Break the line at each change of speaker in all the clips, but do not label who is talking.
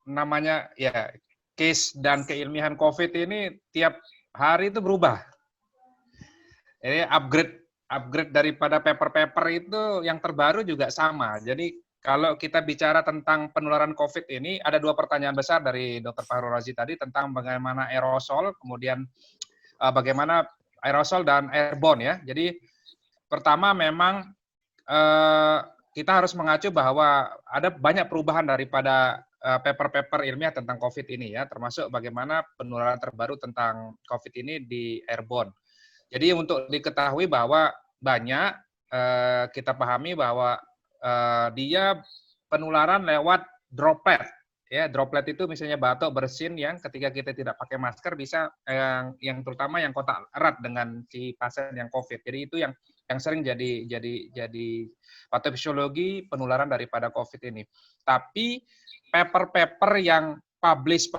namanya ya case dan keilmiahan COVID ini tiap hari itu berubah. Jadi upgrade daripada paper-paper itu yang terbaru juga sama. Jadi kalau kita bicara tentang penularan COVID ini, ada 2 pertanyaan besar dari Dr. Fahru Razi tadi tentang bagaimana aerosol, kemudian bagaimana aerosol dan airborne ya. Jadi pertama memang kita harus mengacu bahwa ada banyak perubahan daripada paper-paper ilmiah tentang COVID ini ya, termasuk bagaimana penularan terbaru tentang COVID ini di airborne. Jadi untuk diketahui bahwa banyak kita pahami bahwa dia penularan lewat droplet. Ya, droplet itu misalnya batuk, bersin yang ketika kita tidak pakai masker bisa yang terutama yang kontak erat dengan si pasien yang COVID. Jadi itu yang sering jadi patofisiologi penularan daripada COVID ini. Tapi paper-paper yang publish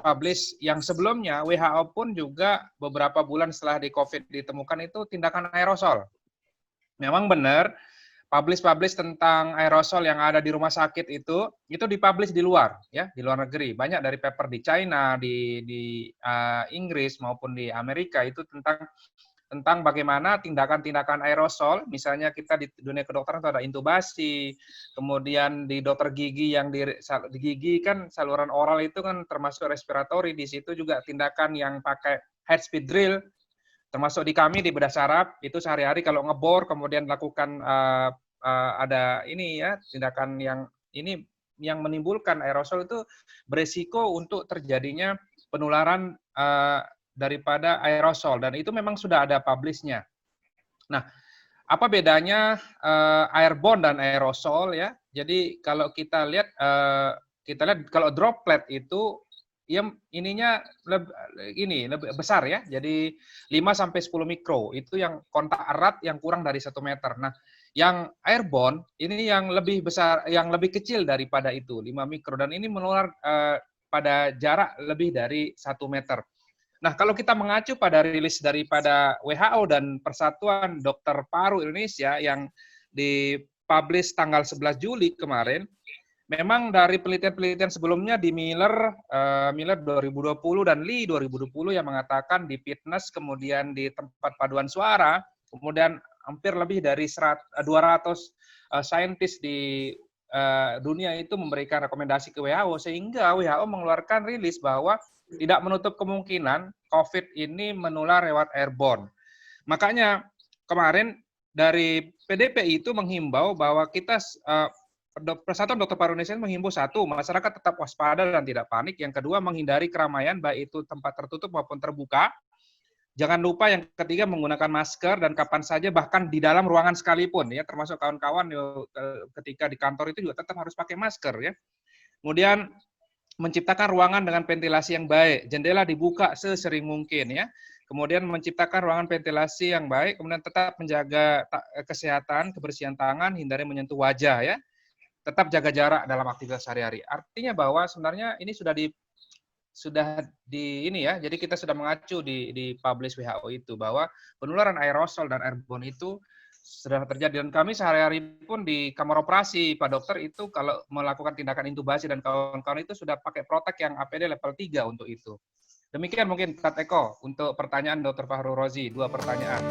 yang sebelumnya WHO pun juga beberapa bulan setelah di COVID ditemukan itu tindakan aerosol. Memang benar publish tentang aerosol yang ada di rumah sakit itu dipublish di luar ya, di luar negeri. Banyak dari paper di China, di Inggris maupun di Amerika itu tentang bagaimana tindakan-tindakan aerosol, misalnya kita di dunia kedokteran itu ada intubasi, kemudian di dokter gigi yang di gigi kan saluran oral itu kan termasuk respiratori, di situ juga tindakan yang pakai head speed drill, termasuk di kami di bedah saraf itu sehari-hari kalau ngebor kemudian lakukan ada ini ya tindakan yang ini yang menimbulkan aerosol itu beresiko untuk terjadinya penularan daripada aerosol dan itu memang sudah ada publish-nya. Nah, apa bedanya airborne dan aerosol ya? Jadi kalau kita lihat kalau droplet itu ya ininya lebih besar ya. Jadi 5 sampai 10 mikro itu yang kontak erat yang kurang dari 1 meter. Nah, yang airborne ini yang lebih besar, yang lebih kecil daripada itu 5 mikro dan ini menular pada jarak lebih dari 1 meter. Nah, kalau kita mengacu pada rilis daripada WHO dan Persatuan Dokter Paru Indonesia yang dipublish tanggal 11 Juli kemarin, memang dari penelitian-penelitian sebelumnya di Miller 2020 dan Lee 2020 yang mengatakan di fitness, kemudian di tempat paduan suara, kemudian hampir lebih dari 200 saintis di dunia itu memberikan rekomendasi ke WHO, sehingga WHO mengeluarkan rilis bahwa tidak menutup kemungkinan COVID ini menular lewat airborne. Makanya kemarin dari PDPI itu menghimbau bahwa kita Persatuan Dokter Paru Indonesia menghimbau satu, masyarakat tetap waspada dan tidak panik. Yang kedua, menghindari keramaian baik itu tempat tertutup maupun terbuka. Jangan lupa yang ketiga menggunakan masker dan kapan saja bahkan di dalam ruangan sekalipun ya, termasuk kawan-kawan ketika di kantor itu juga tetap harus pakai masker ya. Kemudian menciptakan ruangan dengan ventilasi yang baik, jendela dibuka sesering mungkin ya. Kemudian menciptakan ruangan ventilasi yang baik, kemudian tetap menjaga kesehatan, kebersihan tangan, hindari menyentuh wajah ya. Tetap jaga jarak dalam aktivitas sehari-hari. Artinya bahwa sebenarnya ini sudah di ini ya. Jadi kita sudah mengacu di publish WHO itu bahwa penularan aerosol dan airborne itu sudah terjadi dan kami sehari-hari pun di kamar operasi Pak Dokter itu kalau melakukan tindakan intubasi dan kawan-kawan itu sudah pakai protek yang APD level 3 untuk itu. Demikian mungkin Kak Eko untuk pertanyaan Dr. Fahru Razi, 2 pertanyaan.